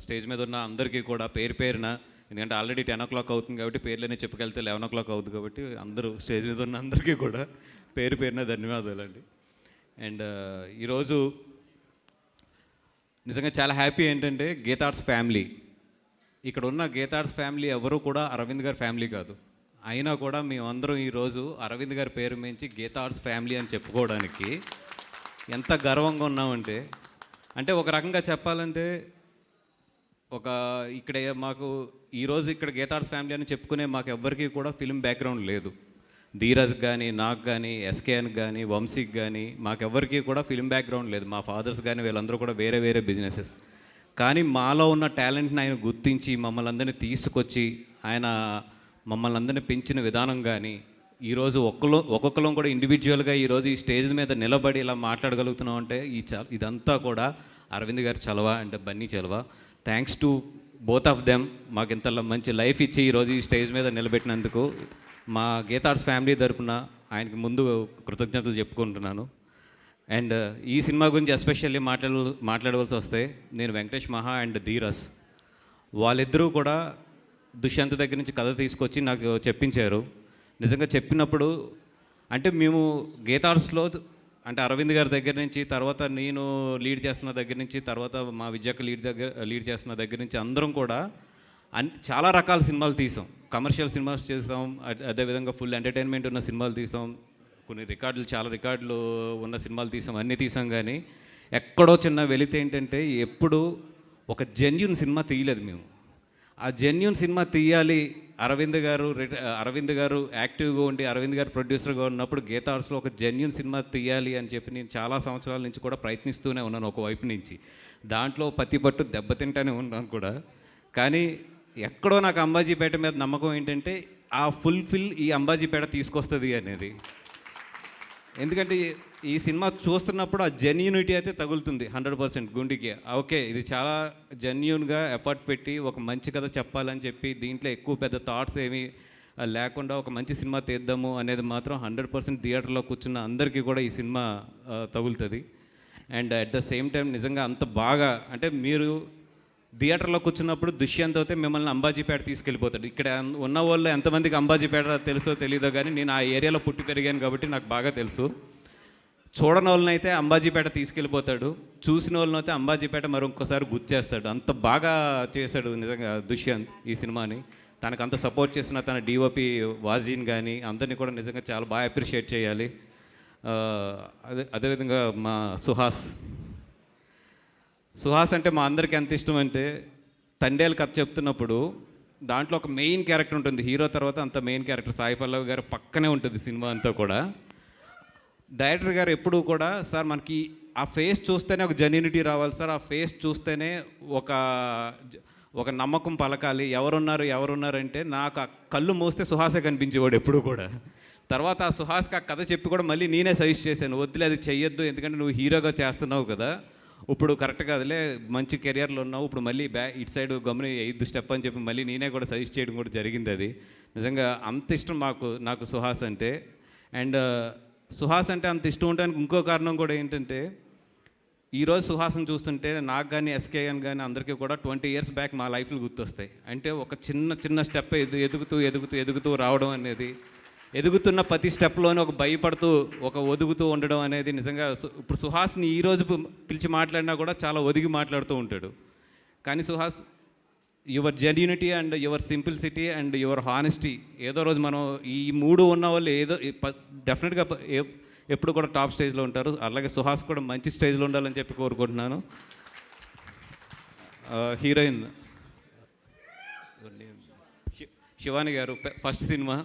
Stage మీద ఉన్న అందరికీ కూడా పేరు పేరున, ఎందుకంటే ఆల్రెడీ 10 o'clock అవుతుంది కాబట్టి పేర్లనే చెప్పుకెళ్తే 11 o'clock అవుతుంది కాబట్టి అందరూ స్టేజ్ మీద ఉన్న అందరికీ కూడా పేరు పేరున ధన్యవాదాలండి. అండ్ ఈరోజు నిజంగా చాలా హ్యాపీ ఏంటంటే గీతార్ట్స్ ఫ్యామిలీ, ఇక్కడ ఉన్న గీతార్ట్స్ ఫ్యామిలీ ఎవరు కూడా అరవింద్ గారి ఫ్యామిలీ కాదు. అయినా కూడా మేమందరం ఈరోజు అరవింద్ గారి పేరు మించి గీతార్ట్స్ ఫ్యామిలీ అని చెప్పుకోవడానికి ఎంత గర్వంగా ఉన్నామంటే, అంటే ఒక రకంగా చెప్పాలంటే ఇక్కడ మాకు ఈరోజు ఇక్కడ గీతార్ట్స్ ఫ్యామిలీ అని చెప్పుకునే మాకు ఎవ్వరికీ కూడా ఫిల్మ్ బ్యాక్గ్రౌండ్ లేదు. ధీరజ్ కానీ, నాకు కానీ, ఎస్కేఎన్కి కానీ, వంశీకి కానీ మాకెవ్వరికీ కూడా ఫిల్మ్ బ్యాక్గ్రౌండ్ లేదు. మా ఫాదర్స్ కానీ వీళ్ళందరూ కూడా వేరే వేరే బిజినెసెస్. కానీ మాలో ఉన్న టాలెంట్ని ఆయన గుర్తించి మమ్మల్ని అందరినీ తీసుకొచ్చి ఆయన మమ్మల్ని అందరినీ పెంచిన విధానం కానీ, ఈరోజు ఒక్కొక్కరం కూడా ఇండివిజువల్గా ఈరోజు ఈ స్టేజ్ మీద నిలబడి ఇలా మాట్లాడగలుగుతున్నాం అంటే ఇదంతా కూడా అరవింద్ గారి చలవ అండ్ బన్నీ చలవ. Thanks to both of them మాకు ఇంత మంచి లైఫ్ ఇచ్చి ఈరోజు ఈ స్టేజ్ మీద నిలబెట్టినందుకు మా గీతార్ట్స్ ఫ్యామిలీ తరపున ఆయనకి ముందు కృతజ్ఞతలు చెప్పుకుంటున్నాను. అండ్ ఈ సినిమా గురించి ఎస్పెషల్లీ మాట్లాడవలసి వస్తే నేను వెంకటేష్ మహా అండ్ ధీరజ్ వాళ్ళిద్దరూ కూడా దుష్యంత్ దగ్గర నుంచి కథ తీసుకొచ్చి నాకు చెప్పించారు. నిజంగా చెప్పినప్పుడు అంటే మేము గీతార్ట్స్లో అంటే అరవింద్ గారి దగ్గర నుంచి, తర్వాత నేను లీడ్ చేస్తున్న దగ్గర నుంచి, తర్వాత మా విద్యాక లీడ్ చేస్తున్న దగ్గర నుంచి అందరం కూడా చాలా రకాల సినిమాలు తీసాం. కమర్షియల్ సినిమాస్ చేసాం, అదేవిధంగా ఫుల్ ఎంటర్టైన్మెంట్ ఉన్న సినిమాలు తీసాం, కొన్ని చాలా రికార్డులు ఉన్న సినిమాలు తీసాం, అన్నీ తీసాం. కానీ ఎక్కడో చిన్న వెలితే ఏంటంటే ఎప్పుడు ఒక జెన్యూన్ సినిమా తీయలేదు మేము. ఆ జెన్యూన్ సినిమా తీయాలి, అరవింద్ గారు యాక్టివ్గా ఉండి అరవింద్ గారు ప్రొడ్యూసర్గా ఉన్నప్పుడు గీతార్ట్స్లో ఒక జెన్యూన్ సినిమా తీయాలి అని చెప్పి నేను చాలా సంవత్సరాల నుంచి కూడా ప్రయత్నిస్తూనే ఉన్నాను ఒకవైపు నుంచి. దాంట్లో పట్టు దెబ్బతింటానే ఉన్నాను కూడా. కానీ ఎక్కడో నాకు అంబాజీపేట మీద నమ్మకం ఏంటంటే ఆ ఫుల్ఫిల్ ఈ అంబాజీపేట తీసుకొస్తుంది అనేది. ఎందుకంటే ఈ సినిమా చూస్తున్నప్పుడు ఆ జెన్యూనిటీ అయితే తగులుతుంది 100% గుండెకి. ఓకే, ఇది చాలా జెన్యూన్గా ఎఫర్ట్ పెట్టి ఒక మంచి కథ చెప్పాలని చెప్పి దీంట్లో ఎక్కువ పెద్ద థాట్స్ ఏమీ లేకుండా ఒక మంచి సినిమా తీద్దాము అనేది మాత్రం 100% థియేటర్లో కూర్చున్న అందరికీ కూడా ఈ సినిమా తగులుతుంది. And at the same time నిజంగా అంత బాగా అంటే మీరు థియేటర్లో కూర్చున్నప్పుడు దుష్యంత్ అయితే మిమ్మల్ని అంబాజీపేట తీసుకెళ్ళిపోతాడు. ఇక్కడ ఉన్న వాళ్ళు ఎంతమందికి అంబాజీపేట తెలుసో తెలీదో కానీ నేను ఆ ఏరియాలో పుట్టి పెరిగాను కాబట్టి నాకు బాగా తెలుసు. చూడని వాళ్ళని అయితే అంబాజీపేట తీసుకెళ్ళిపోతాడు, చూసిన వాళ్ళని అయితే అంబాజీపేట మరొకసారి గుర్తు చేస్తాడు. అంత బాగా చేశాడు నిజంగా దుష్యంత్ ఈ సినిమాని. తనకు అంత సపోర్ట్ చేసిన తన డిఓపి వాజీన్ కానీ అందరినీ కూడా నిజంగా చాలా బాగా అప్రిషియేట్ చేయాలి. అదేవిధంగా మా సుహాస్ అంటే మా అందరికీ ఎంత ఇష్టం అంటే తండేలు కథ చెప్తున్నప్పుడు దాంట్లో ఒక మెయిన్ క్యారెక్టర్ ఉంటుంది, హీరో తర్వాత అంత మెయిన్ క్యారెక్టర్ సాయి పల్లవి గారు పక్కనే ఉంటుంది సినిమా అంతా కూడా. డైరెక్టర్ గారు ఎప్పుడూ కూడా సార్ మనకి ఆ ఫేస్ చూస్తేనే ఒక జెన్యూనిటీ రావాలి సార్, ఆ ఫేస్ చూస్తేనే ఒక నమ్మకం పలకాలి, ఎవరున్నారంటే నాకు ఆ కళ్ళు మూస్తే సుహాసే కనిపించేవాడు ఎప్పుడు కూడా. తర్వాత ఆ సుహాస్కి ఆ కథ చెప్పి కూడా మళ్ళీ నేనే సజెస్ట్ చేశాను, వద్దులే అది చెయ్యొద్దు, ఎందుకంటే నువ్వు హీరోగా చేస్తున్నావు కదా, ఇప్పుడు కరెక్ట్ కాదులే, మంచి కెరియర్లో ఉన్నావు, ఇప్పుడు మళ్ళీ ఇటు సైడ్ గమ్ముని 8th స్టెప్ అని చెప్పి మళ్ళీ నేనే కూడా సజెస్ట్ చేయడం కూడా జరిగింది. అది నిజంగా అంత ఇష్టం నాకు సుహాస్ అంటే. అండ్ సుహాస్ అంటే అంత ఇష్టం ఉండడానికి ఇంకో కారణం కూడా ఏంటంటే ఈరోజు సుహాస్ని చూస్తుంటే నాకు కానీ ఎస్కేఎన్ కానీ అందరికీ కూడా 20 years బ్యాక్ మా లైఫ్లో గుర్తొస్తాయి. అంటే ఒక చిన్న స్టెప్ ఎదుగుతూ రావడం అనేది, ఎదుగుతున్న ప్రతి స్టెప్లోనే ఒక భయపడుతూ ఒదుగుతూ ఉండడం అనేది నిజంగా ఇప్పుడు సుహాస్ని ఈరోజు పిలిచి మాట్లాడినా కూడా చాలా ఒదిగి మాట్లాడుతూ ఉంటాడు. కానీ Suhas your genuinity and your simplicity and your honesty, ఏదో రోజు మనం ఈ 3 ఉన్న వాళ్ళు డెఫినెట్గా ఎప్పుడు కూడా టాప్ స్టేజ్లో ఉంటారు. అలాగే సుహాస్ కూడా మంచి స్టేజ్లో ఉండాలని చెప్పి కోరుకుంటున్నాను. హీరోయిన్ శివాని గారు ఫస్ట్ సినిమా,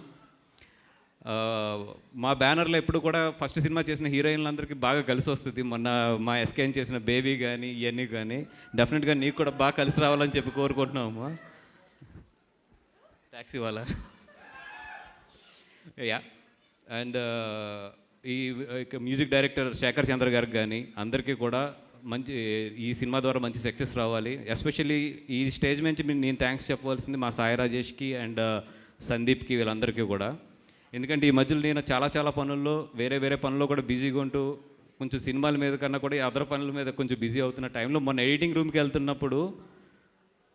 మా బ్యానర్లో ఎప్పుడు కూడా ఫస్ట్ సినిమా చేసిన హీరోయిన్లందరికీ బాగా కలిసి వస్తుంది. మొన్న మా ఎస్కేఎన్ చేసిన బేబీ కానీ ఇవన్నీ కానీ డెఫినెట్గా నీకు కూడా బాగా కలిసి రావాలని చెప్పి కోరుకుంటున్నాము. ట్యాక్సీ వాళ్ళ యా. అండ్ ఈ మ్యూజిక్ డైరెక్టర్ శేఖర్ చంద్ర గారికి కానీ అందరికీ కూడా ఈ సినిమా ద్వారా మంచి సక్సెస్ రావాలి. ఎస్పెషల్లీ ఈ స్టేజ్ నుంచి నేను థ్యాంక్స్ చెప్పవలసింది మా సాయి రాజేష్కి అండ్ సందీప్కి, వీళ్ళందరికీ కూడా. ఎందుకంటే ఈ మధ్యలో నేను చాలా పనుల్లో వేరే పనుల్లో కూడా బిజీగా ఉంటూ కొంచెం సినిమాల మీద కన్నా కూడా అదర్ పనుల మీద కొంచెం బిజీ అవుతున్న టైంలో మొన్న ఎడిటింగ్ రూమ్కి వెళ్తున్నప్పుడు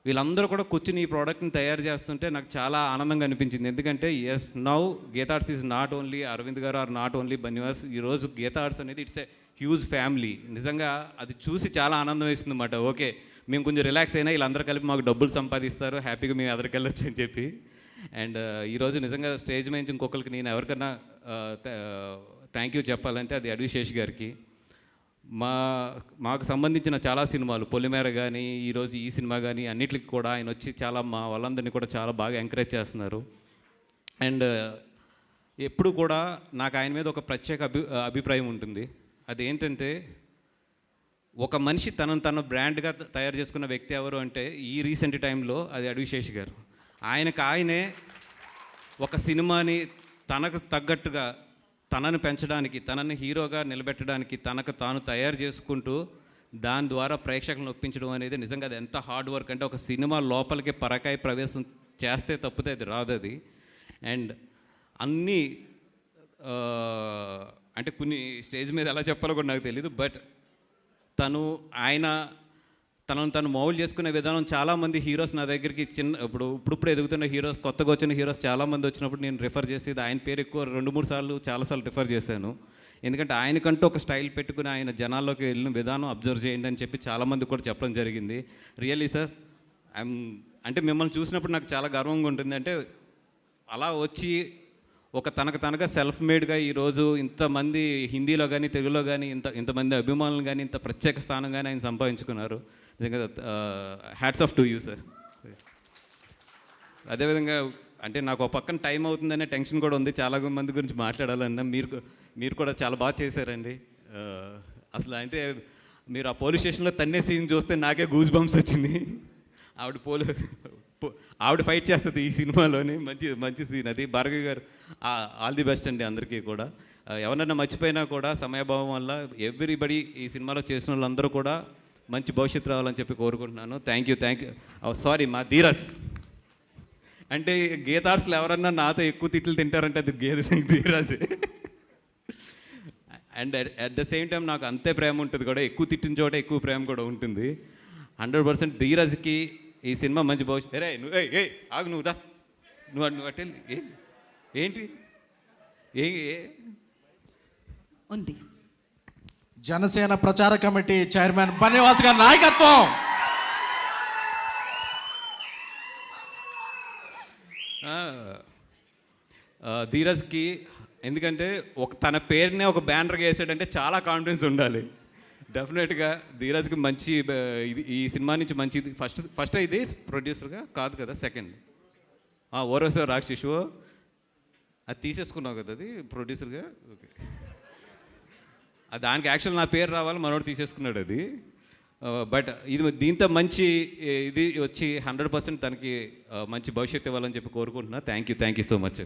వీళ్ళందరూ కూడా కూర్చుని ఈ ప్రోడక్ట్ని తయారు చేస్తుంటే నాకు చాలా ఆనందంగా అనిపించింది. ఎందుకంటే as now Geetha Arts is not only Aravind గారు ఆర్ నాట్ ఓన్లీ బన్నివాస్. ఈరోజు గీతా ఆర్ట్స్ అనేది ఇట్స్ ఎ హ్యూజ్ ఫ్యామిలీ. నిజంగా అది చూసి చాలా ఆనందం వేస్తుంది అన్నమాట. ఓకే, మేము కొంచెం రిలాక్స్ అయినా వీళ్ళందరూ కలిపి మాకు డబ్బులు సంపాదిస్తారు, హ్యాపీగా మేము ఎదరికి వెళ్ళొచ్చు అని చెప్పి. అండ్ ఈరోజు నిజంగా స్టేజ్ మీద ఇంకొకరికి నేను ఎవరికన్నా థ్యాంక్ యూ చెప్పాలంటే అది అడ్విశేష్ గారికి. మాకు సంబంధించిన చాలా సినిమాలు పొలిమేర కానీ ఈరోజు ఈ సినిమా కానీ అన్నిటికి కూడా ఆయన వచ్చి చాలా మా వాళ్ళందరినీ కూడా చాలా బాగా ఎంకరేజ్ చేస్తున్నారు. అండ్ ఎప్పుడు కూడా నాకు ఆయన మీద ఒక ప్రత్యేక అభిప్రాయం ఉంటుంది. అదేంటంటే ఒక మనిషి తను బ్రాండ్గా తయారు చేసుకున్న వ్యక్తి ఎవరు అంటే ఈ రీసెంట్ టైంలో అది అడ్విశేష్ గారు. ఆయనే ఒక సినిమాని తనకు తగ్గట్టుగా తనను పెంచడానికి, తనని హీరోగా నిలబెట్టడానికి తనకు తాను తయారు చేసుకుంటూ దాని ద్వారా ప్రేక్షకులను ఒప్పించడం అనేది నిజంగా అది ఎంత హార్డ్ వర్క్ అంటే ఒక సినిమా లోపలికి పరకాయ ప్రవేశం చేస్తే తప్పితే అది రాదు అది. అండ్ అన్నీ అంటే కొన్ని స్టేజ్ మీద ఎలా చెప్పాలో కూడా నాకు తెలీదు. బట్ తను మౌల్డ్ చేసుకునే విధానం చాలామంది హీరోస్ నా దగ్గరికి ఇప్పుడు ఎదుగుతున్న హీరోస్, కొత్తగా వచ్చిన హీరోస్ చాలామంది వచ్చినప్పుడు నేను రిఫర్ చేసేది ఆయన పేరు ఎక్కువ 2-3 సార్లు చాలాసార్లు రిఫర్ చేశాను. ఎందుకంటే ఆయనకంటూ ఒక స్టైల్ పెట్టుకుని ఆయన జనాల్లోకి వెళ్ళిన విధానం అబ్జర్వ్ చేయండి అని చెప్పి చాలామంది కూడా చెప్పడం జరిగింది. రియల్లీ సార్ అంటే మిమ్మల్ని చూసినప్పుడు నాకు చాలా గర్వంగా ఉంటుంది. అంటే అలా వచ్చి ఒక తనగా సెల్ఫ్ మేడ్గా ఈరోజు ఇంతమంది హిందీలో కానీ తెలుగులో కానీ ఇంతమంది అభిమానులు కానీ ఇంత ప్రత్యేక స్థానం కానీ ఆయన సంపాదించుకున్నారు. నిజంగా hats off to you sir. అదేవిధంగా అంటే నాకు ఒక పక్కన టైం అవుతుందనే టెన్షన్ కూడా ఉంది, చాలా మంది గురించి మాట్లాడాలన్నా. మీరు కూడా చాలా బాగా చేశారండి. అసలు అంటే మీరు ఆ పోలీస్ స్టేషన్లో తన్నే సీన్ చూస్తే నాకే గూస్ బంప్స్ వచ్చింది. ఆవిడ ఫైట్ చేస్తుంది ఈ సినిమాలోని, మంచి సీన్ అది. భార్గవి గారు ఆల్ ది బెస్ట్ అండి అందరికీ కూడా. ఎవరన్నా మర్చిపోయినా కూడా సమయభావం వల్ల ఎవ్రీబడి ఈ సినిమాలో చేసిన వాళ్ళందరూ కూడా మంచి భవిష్యత్తు రావాలని చెప్పి కోరుకుంటున్నాను. Thank you. సారీ మా ధీరస్ అంటే గీతార్స్లో ఎవరన్నా నాతో ఎక్కువ తిట్లు తింటారంటే అది ధీరస్. And at the same time నాకు అంతే ప్రేమ ఉంటుంది కూడా, ఎక్కువ తిట్టిన చోట ఎక్కువ ప్రేమ కూడా ఉంటుంది. 100% ధీరజ్కి ఈ సినిమా మంచి భవిష్యత్తు. నువ్వు ఆగు, నువ్వు అట్టే ఏంటి ఉంది. జనసేన ప్రచార కమిటీ చైర్మన్ బన్నివాస్ గారి నాయకత్వం. ధీరజ్కి ఎందుకంటే తన పేరునే ఒక బ్యానర్గా వేసాడంటే చాలా కాన్ఫిడెన్స్ ఉండాలి. డెఫినెట్గా ధీరజ్కి మంచి ఈ సినిమా నుంచి మంచిది. ఫస్ట్ ఇది ప్రొడ్యూసర్గా కాదు కదా, సెకండ్ ఓరవసో రాక్షసు అది తీసేసుకున్నావు కదా, అది ప్రొడ్యూసర్గా. ఓకే, దానికి యాక్చువల్ నా పేరు రావాలి, మనోడు తీసేసుకున్నాడు అది. బట్ దీంతో మంచి ఇది వచ్చి 100% తనకి మంచి భవిష్యత్తు ఇవ్వాలని చెప్పి కోరుకుంటున్నా. Thank you so much.